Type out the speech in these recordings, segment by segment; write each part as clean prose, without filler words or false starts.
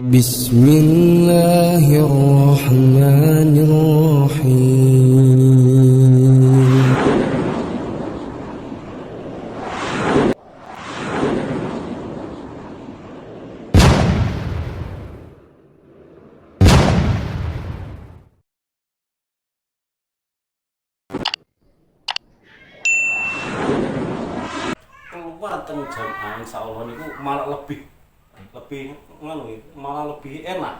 Bismillahirrahmanirrahim. Keluar teng jamaah insyaallah niku malah lebih malah lebih enak.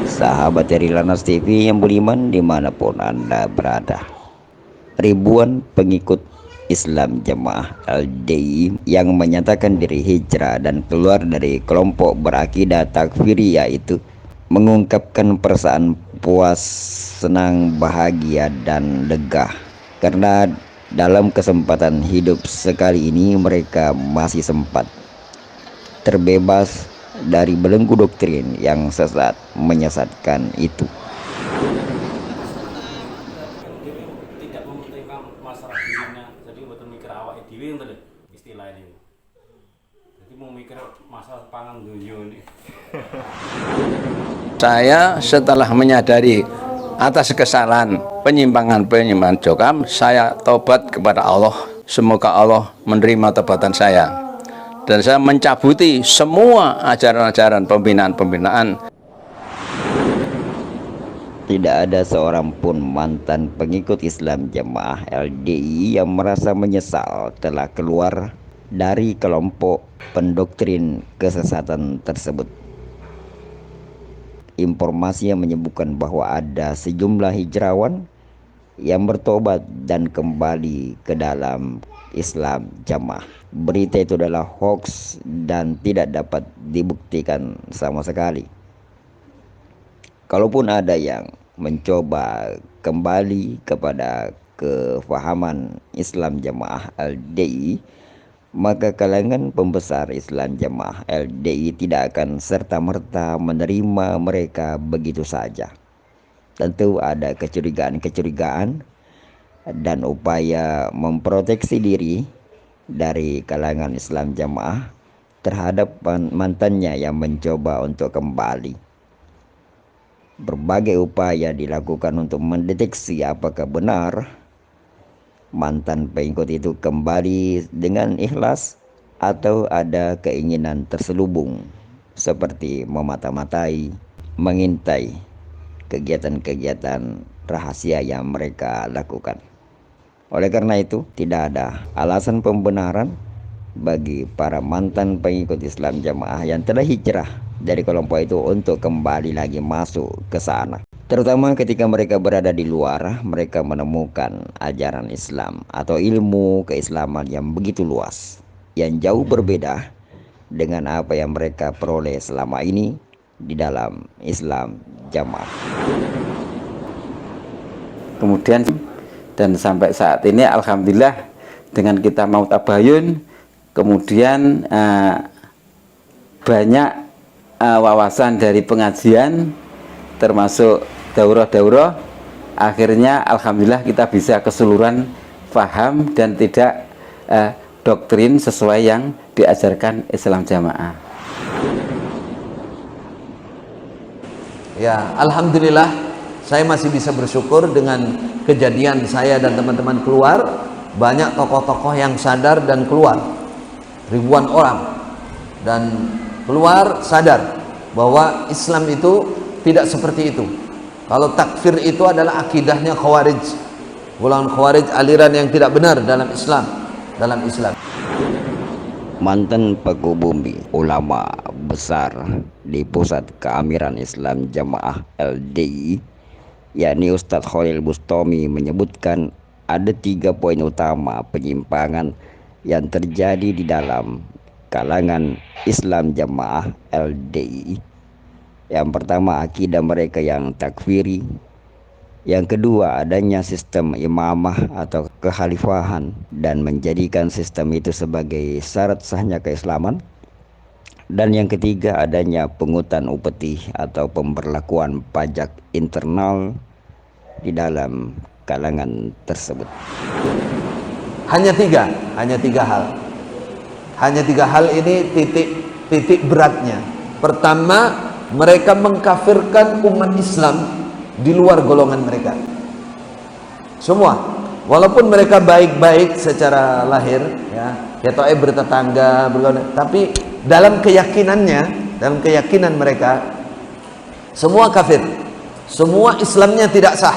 Sahabat dari Lanas TV yang beriman dimanapun Anda berada, ribuan pengikut Islam Jamaah LDI yang menyatakan diri hijrah dan keluar dari kelompok berakidah takfiriyah itu mengungkapkan perasaan puas, senang, bahagia, dan lega karena dalam kesempatan hidup sekali ini mereka masih sempat terbebas dari belenggu doktrin yang sesat menyesatkan itu. Dhewe tidak mementingkan masalah dirinya, jadi mboten mikir awake dhewe ngoten lho istilah ini. Jadi mau mikir masalah pangan dunia ini. Saya setelah menyadari atas kesalahan penyimpangan Jokam, saya tobat kepada Allah. Semoga Allah menerima tobatan saya. Dan saya mencabuti semua ajaran-ajaran pembinaan. Tidak ada seorang pun mantan pengikut Islam Jamaah LDI yang merasa menyesal telah keluar dari kelompok pendoktrin kesesatan tersebut. Informasi yang menyebutkan bahwa ada sejumlah hijrawan yang bertobat dan kembali ke dalam Islam Jamaah. Berita itu adalah hoax dan tidak dapat dibuktikan sama sekali. Kalaupun ada yang mencoba kembali kepada kefahaman Islam Jamaah LDI, maka kalangan pembesar Islam Jamaah LDI tidak akan serta-merta menerima mereka begitu saja. Tentu ada kecurigaan dan upaya memproteksi diri dari kalangan Islam Jamaah terhadap mantannya yang mencoba untuk kembali. Berbagai upaya dilakukan untuk mendeteksi apakah benar mantan pengikut itu kembali dengan ikhlas atau ada keinginan terselubung seperti memata-matai, mengintai kegiatan-kegiatan rahasia yang mereka lakukan. Oleh karena itu, tidak ada alasan pembenaran bagi para mantan pengikut Islam Jamaah yang telah hijrah dari kelompok itu untuk kembali lagi masuk ke sana. Terutama ketika mereka berada di luar, mereka menemukan ajaran Islam atau ilmu keislaman yang begitu luas, yang jauh berbeda dengan apa yang mereka peroleh selama ini di dalam Islam Jamaah. Kemudian dan sampai saat ini alhamdulillah dengan kita mau tabayun, kemudian banyak wawasan dari pengajian termasuk daurah-daurah, akhirnya alhamdulillah kita bisa keseluruhan paham dan tidak doktrin sesuai yang diajarkan Islam Jamaah. Ya, alhamdulillah saya masih bisa bersyukur dengan kejadian saya dan teman-teman keluar. Banyak tokoh-tokoh yang sadar dan keluar, ribuan orang, dan keluar sadar bahwa Islam itu tidak seperti itu. Kalau takfir itu adalah akidahnya Khawarij, golongan Khawarij, aliran yang tidak benar dalam Islam. Mantan Paku Bumi, ulama besar di Pusat Keamiran Islam Jamaah LDI, yakni Ustadz Khalil Bustami, menyebutkan ada 3 poin utama penyimpangan yang terjadi di dalam kalangan Islam Jamaah LDI. Yang pertama, akidah mereka yang takfiri. Yang kedua, adanya sistem imamah atau kekhalifahan dan menjadikan sistem itu sebagai syarat sahnya keislaman. Dan yang ketiga, adanya pungutan upeti atau pemberlakuan pajak internal di dalam kalangan tersebut. Hanya tiga hal. Hanya 3 hal ini titik beratnya. Pertama, mereka mengkafirkan umat Islam di luar golongan mereka. Semua, walaupun mereka baik-baik secara lahir, ya, bertetangga, tapi dalam keyakinan mereka, semua kafir, semua Islamnya tidak sah,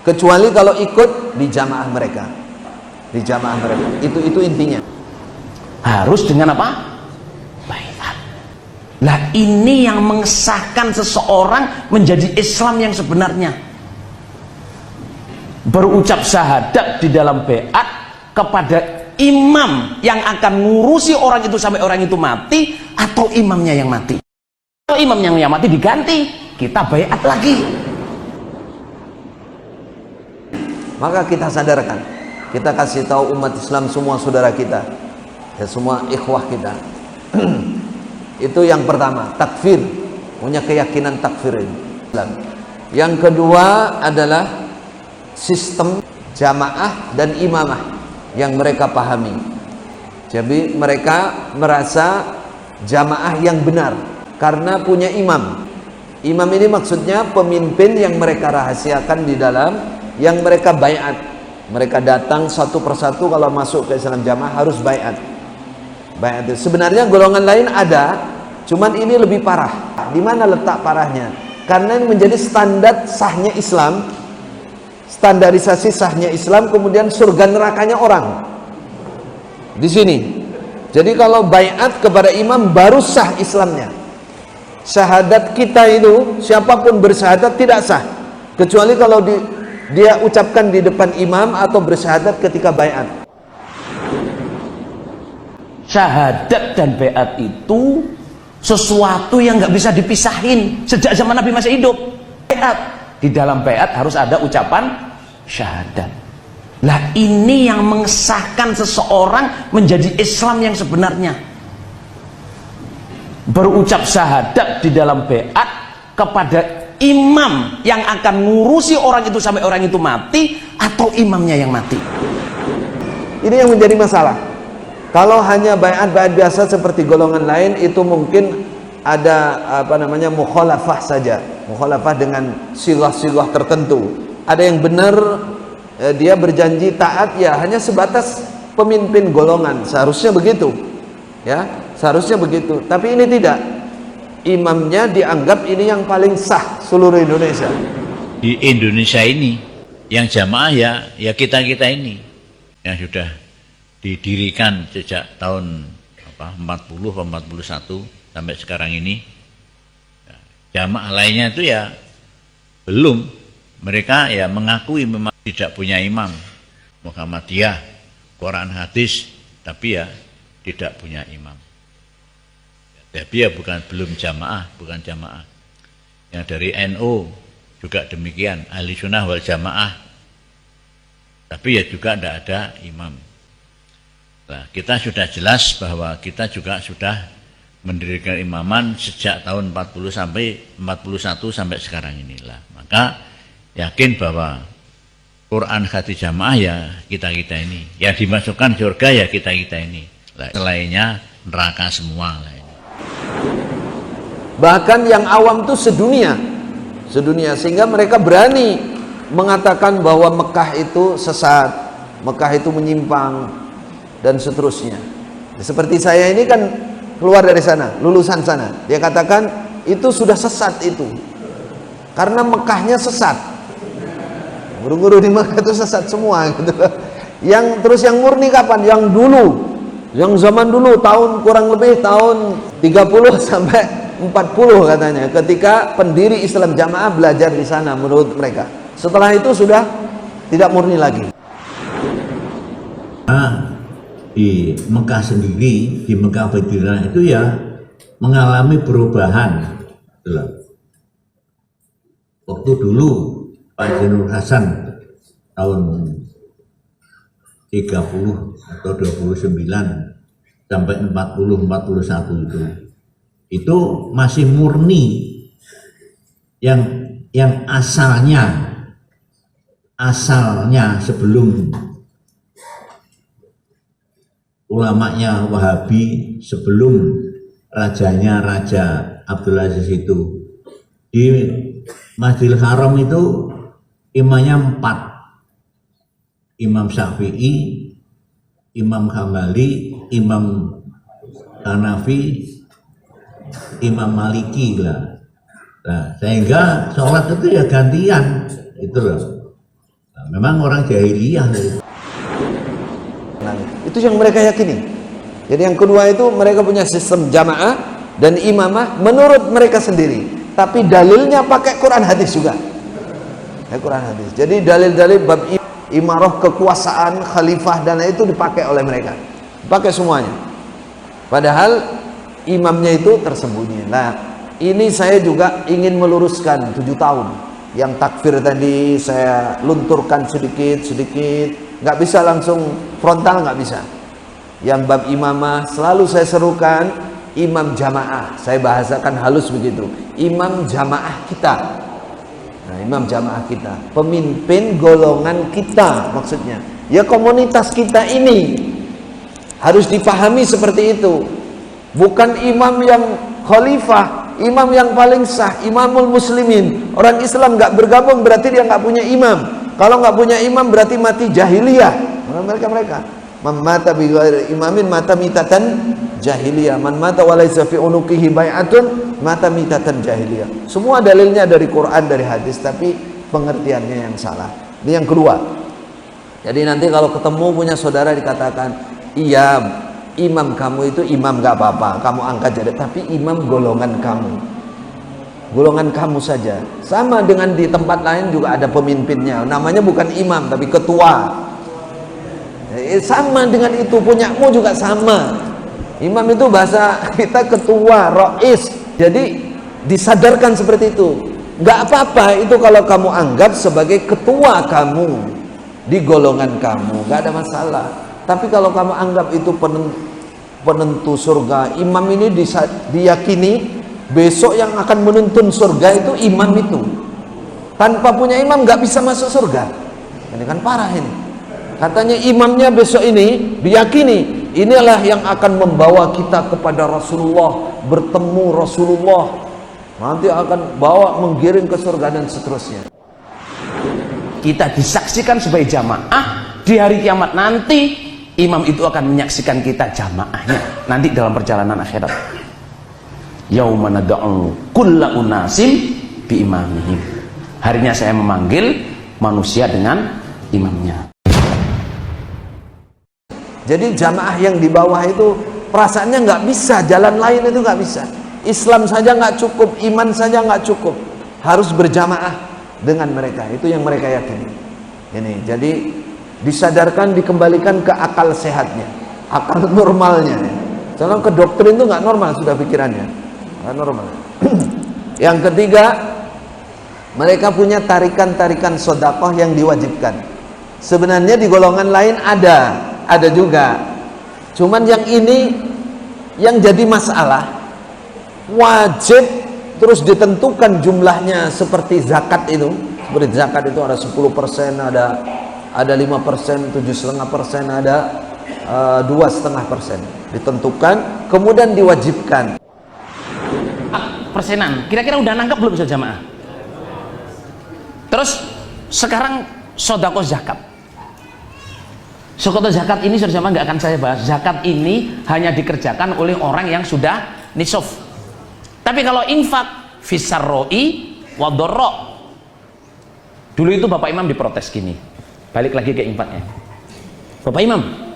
kecuali kalau ikut di jamaah mereka. Di jamaah mereka, itu intinya. Harus dengan apa? Baiat. Nah, ini yang mengesahkan seseorang menjadi Islam yang sebenarnya. Berucap syahadat di dalam baiat kepada imam yang akan ngurusi orang itu sampai orang itu mati, atau imamnya yang mati. Kalau imamnya yang mati diganti, kita baiat lagi. Maka kita sadarkan, kita kasih tahu umat Islam, semua saudara kita, ya, semua ikhwah kita. Itu yang pertama, takfir, punya keyakinan takfir Islam. Yang kedua adalah sistem jamaah dan imamah yang mereka pahami. Jadi mereka merasa jamaah yang benar karena punya imam. Imam ini maksudnya pemimpin yang mereka rahasiakan di dalam, yang mereka baiat. Mereka datang satu persatu kalau masuk ke Islam jamaah harus baiat. Baiat itu sebenarnya golongan lain ada, cuman ini lebih parah. Di mana letak parahnya? Karena ini menjadi standar sahnya Islam, standarisasi sahnya Islam, kemudian surga nerakanya orang di sini. Jadi kalau baiat kepada imam baru sah Islamnya. Syahadat kita itu, siapapun bersyahadat tidak sah kecuali kalau dia ucapkan di depan imam atau bersyahadat ketika baiat. Syahadat dan baiat itu sesuatu yang nggak bisa dipisahin sejak zaman Nabi masih hidup. Baiat, di dalam baiat harus ada ucapan syahadat. Nah, ini yang mengesahkan seseorang menjadi Islam yang sebenarnya. Berucap syahadat di dalam baiat kepada imam yang akan ngurusi orang itu sampai orang itu mati, atau imamnya yang mati. Ini yang menjadi masalah. Kalau hanya baiat biasa seperti golongan lain, itu mungkin ada mukhalafah saja, mukhalafah dengan silah-silah tertentu. Ada yang benar, dia berjanji taat, ya hanya sebatas pemimpin golongan, seharusnya begitu, ya seharusnya begitu. Tapi ini tidak, imamnya dianggap ini yang paling sah seluruh Indonesia. Di Indonesia ini yang jamaah ya kita ini yang sudah didirikan sejak tahun 40 41 sampai sekarang ini. Jamaah lainnya itu ya belum, mereka ya mengakui memang tidak punya imam. Muhammadiyah, Quran hadis, tapi ya tidak punya imam. Tapi ya belum jamaah, bukan jamaah. Yang dari NU juga demikian, ahli sunnah wal jamaah, tapi ya juga tidak ada imam. Nah, kita sudah jelas bahwa kita juga sudah mendirikan imaman sejak tahun 41 sampai sekarang inilah. Maka yakin bahwa Quran hadis jamaah ya kita ini, yang dimasukkan surga ya kita ini. Selainnya neraka semua lah ini. Bahkan yang awam tuh sedunia, sehingga mereka berani mengatakan bahwa Mekah itu sesat, Mekah itu menyimpang, dan seterusnya. Seperti saya ini kan keluar dari sana, lulusan sana, dia katakan itu sudah sesat itu, karena Mekahnya sesat. Guru-guru di Mekah itu sesat semua gitu. Yang murni kapan? Yang dulu, yang zaman dulu, tahun kurang lebih tahun 30 sampai 40 katanya, ketika pendiri Islam jamaah belajar di sana menurut mereka. Setelah itu sudah tidak murni lagi. Di Mekah sendiri, di Mekah Madinah itu ya mengalami perubahan. Waktu dulu Pak Zainul Hasan tahun 30 atau 29 sampai 40-41 itu masih murni yang asalnya sebelum ulamanya Wahabi sebelum rajanya Raja Abdul Aziz itu. Di Masjidil Haram itu imamnya 4, Imam Syafi'i, Imam Hambali, Imam Hanafi, Imam Maliki lah. Nah, sehingga sholat itu ya gantian itu loh. Nah, memang orang jahiliyah itu. Itu yang mereka yakini. Jadi yang kedua itu mereka punya sistem jamaah dan imamah menurut mereka sendiri. Tapi dalilnya pakai Quran hadis juga. Quran hadis. Jadi dalil-dalil bab imarah, kekuasaan, khalifah dan itu dipakai oleh mereka. Pakai semuanya. Padahal imamnya itu tersembunyi. Nah, ini saya juga ingin meluruskan 7 tahun. Yang takfir tadi saya lunturkan sedikit-sedikit. Nggak bisa langsung frontal, nggak bisa. Yang bab imamah selalu saya serukan imam jamaah. Saya bahasakan halus begitu. Imam jamaah kita. Nah, imam jamaah kita, pemimpin golongan kita maksudnya. Ya komunitas kita ini harus dipahami seperti itu. Bukan imam yang khalifah, imam yang paling sah, imamul muslimin. Orang Islam nggak bergabung berarti dia nggak punya imam. Kalau nggak punya imam berarti mati jahiliyah. Mereka man mata bi ghairi imamin mata mitatan jahiliyah, man mata wa laisa fi unuqihi bai'atun mata mitatan jahiliyah. Semua dalilnya dari Quran, dari hadis, tapi pengertiannya yang salah. Ini yang kedua. Jadi nanti kalau ketemu punya saudara dikatakan, iya imam kamu itu imam nggak apa-apa, kamu angkat jadi, tapi imam golongan kamu. Golongan kamu saja. Sama dengan di tempat lain juga ada pemimpinnya. Namanya bukan imam tapi ketua. Sama dengan itu, punyamu juga sama. Imam itu bahasa kita ketua, rois. Jadi disadarkan seperti itu. Nggak apa-apa itu kalau kamu anggap sebagai ketua kamu di golongan kamu, nggak ada masalah. Tapi kalau kamu anggap itu penentu surga, imam ini diyakini besok yang akan menuntun surga itu imam itu. Tanpa punya imam nggak bisa masuk surga. Ini kan parah ini. Katanya imamnya besok ini diyakini inilah yang akan membawa kita kepada Rasulullah, bertemu Rasulullah, nanti akan bawa menggiring ke surga dan seterusnya. Kita disaksikan sebagai jamaah di hari kiamat nanti, imam itu akan menyaksikan kita jamaahnya nanti dalam perjalanan akhirat. Yauma nad'u kulla unasim bi imamihim. Harinya saya memanggil manusia dengan imamnya. Jadi jamaah yang di bawah itu perasaannya nggak bisa, jalan lain itu nggak bisa. Islam saja nggak cukup, iman saja nggak cukup, harus berjamaah dengan mereka. Itu yang mereka yakini. Ini jadi disadarkan, dikembalikan ke akal sehatnya, akal normalnya. Soalnya ke doktrin itu nggak normal sudah pikirannya, nggak normal. Yang ketiga, mereka punya tarikan-tarikan sedekah yang diwajibkan. Sebenarnya di golongan lain ada juga, cuman yang ini yang jadi masalah, wajib terus ditentukan jumlahnya seperti zakat itu. Seperti zakat itu ada 10%, ada 5%, 7,5%, ada 2,5%. Ditentukan, kemudian diwajibkan. Persenan, kira-kira udah nangkep belum bisa jamaah? Terus sekarang sedekah zakat. Sedekah zakat ini sudah sama, nggak akan saya bahas. Zakat ini hanya dikerjakan oleh orang yang sudah nisab. Tapi kalau infak fisarroi wadorro, dulu itu Bapak Imam diprotes gini. Balik lagi ke infaknya. Bapak Imam,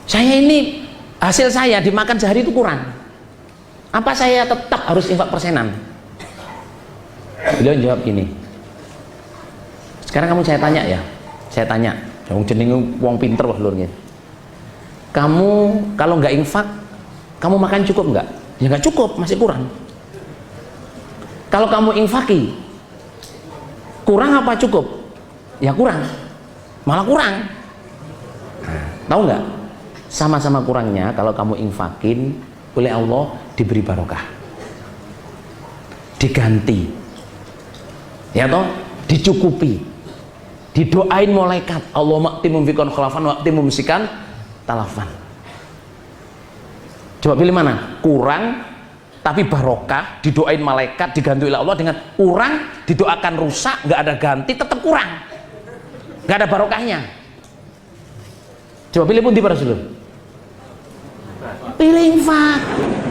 saya ini hasil saya dimakan sehari itu kurang. Apa saya tetap harus infak persenan? Beliau jawab gini. Sekarang kamu saya tanya ya. Saya tanya. Wong jenenge wong pinter wah lur gitu. Kamu kalau nggak infak, kamu makan cukup nggak? Ya nggak cukup, masih kurang. Kalau kamu infaki, kurang apa cukup? Ya kurang, malah kurang. Nah, tahu nggak? Sama-sama kurangnya kalau kamu infakin oleh Allah diberi barokah, diganti, ya toh, dicukupi, didoain malaikat, Allah maktimum fikon khalafan maktimum sikan talafan. Coba pilih mana? Kurang tapi barokah, didoain malaikat, diganti oleh Allah, dengan kurang didoakan rusak, nggak ada ganti, tetap kurang, nggak ada barokahnya. Coba pilih pundi para Rasulullah? Pilih infak.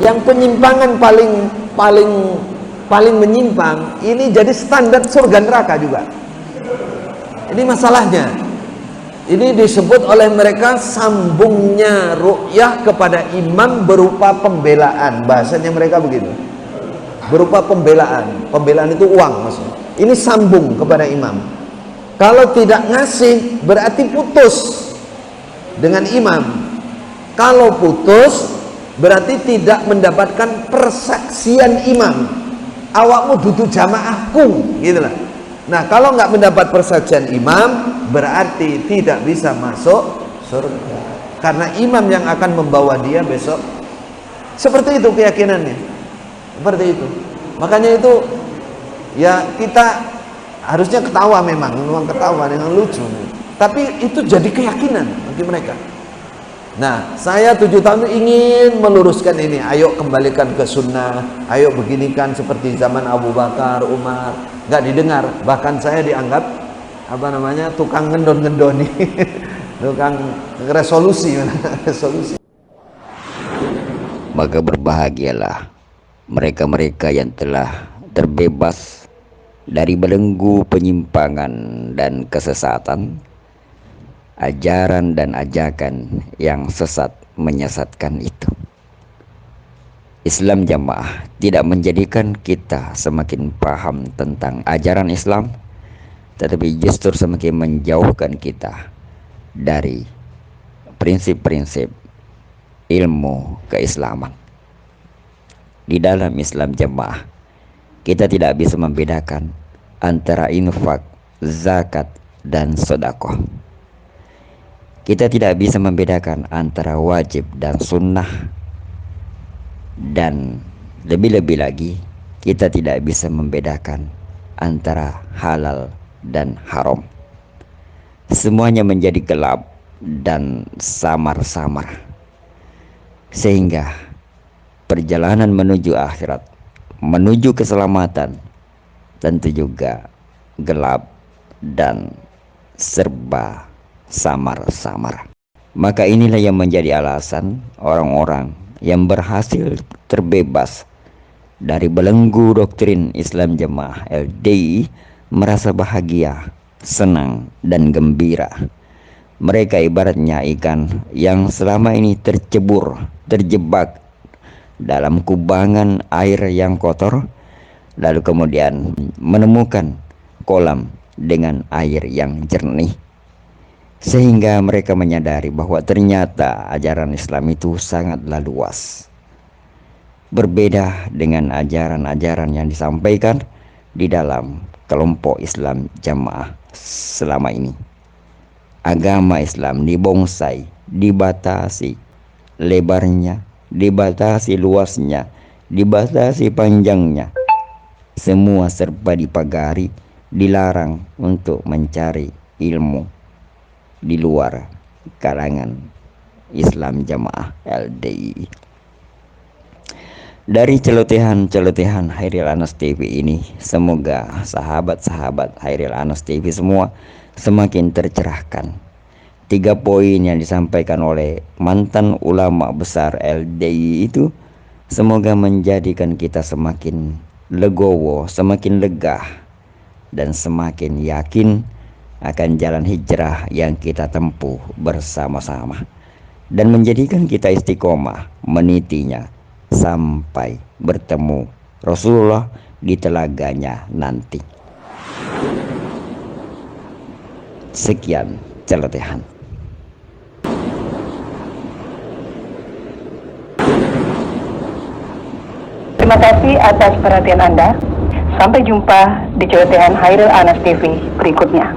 Yang penyimpangan paling menyimpang ini jadi standar surga neraka juga. Ini masalahnya. Ini disebut oleh mereka sambungnya ru'yah kepada imam berupa pembelaan. Bahasanya mereka begitu, berupa pembelaan. Pembelaan itu uang maksudnya. Ini sambung kepada imam. Kalau tidak ngasih berarti putus dengan imam. Kalau putus berarti tidak mendapatkan persaksian imam. Awakmu duduk jamaahku, gitulah. Nah, kalau nggak mendapat persaksian imam, berarti tidak bisa masuk surga. Karena imam yang akan membawa dia besok. Seperti itu keyakinannya. Seperti itu. Makanya itu, ya kita harusnya ketawa memang ketawa dengan lucu. Tapi itu jadi keyakinan bagi mereka. Nah, saya 7 tahun ingin meluruskan ini. Ayo kembalikan ke sunnah. Ayo beginikan seperti zaman Abu Bakar, Umar. Nggak didengar. Bahkan saya dianggap tukang ngendon-ngendoni, tukang resolusi. Maka berbahagialah mereka-mereka yang telah terbebas dari belenggu penyimpangan dan kesesatan, ajaran dan ajakan yang sesat menyesatkan itu. Islam Jamaah tidak menjadikan kita semakin paham tentang ajaran Islam, tetapi justru semakin menjauhkan kita dari prinsip-prinsip ilmu keislaman. Di dalam Islam Jamaah, kita tidak bisa membedakan antara infak, zakat, dan sedekah. Kita tidak bisa membedakan antara wajib dan sunnah, dan lebih-lebih lagi kita tidak bisa membedakan antara halal dan haram. Semuanya menjadi gelap dan samar-samar, sehingga perjalanan menuju akhirat, menuju keselamatan, tentu juga gelap dan serba samar-samar. Maka inilah yang menjadi alasan orang-orang yang berhasil terbebas dari belenggu doktrin Islam Jamaah LDI merasa bahagia, senang, dan gembira. Mereka ibaratnya ikan yang selama ini terjebak dalam kubangan air yang kotor, lalu kemudian menemukan kolam dengan air yang jernih, sehingga mereka menyadari bahwa ternyata ajaran Islam itu sangatlah luas, berbeda dengan ajaran-ajaran yang disampaikan di dalam kelompok Islam Jamaah selama ini. Agama Islam dibongsai, dibatasi lebarnya, dibatasi luasnya, dibatasi panjangnya. Semua serba dipagari, dilarang untuk mencari ilmu di luar kalangan Islam Jamaah LDI. Dari celotehan Hairil Anas TV ini, semoga sahabat-sahabat Hairil Anas TV semua semakin tercerahkan. 3 poin yang disampaikan oleh mantan ulama besar LDI itu semoga menjadikan kita semakin legowo, semakin lega, dan semakin yakin akan jalan hijrah yang kita tempuh bersama-sama, dan menjadikan kita istiqomah menitinya sampai bertemu Rasulullah di telaganya nanti. Sekian celotehan. Terima kasih atas perhatian Anda. Sampai jumpa di celotehan Hairil Anas TV berikutnya.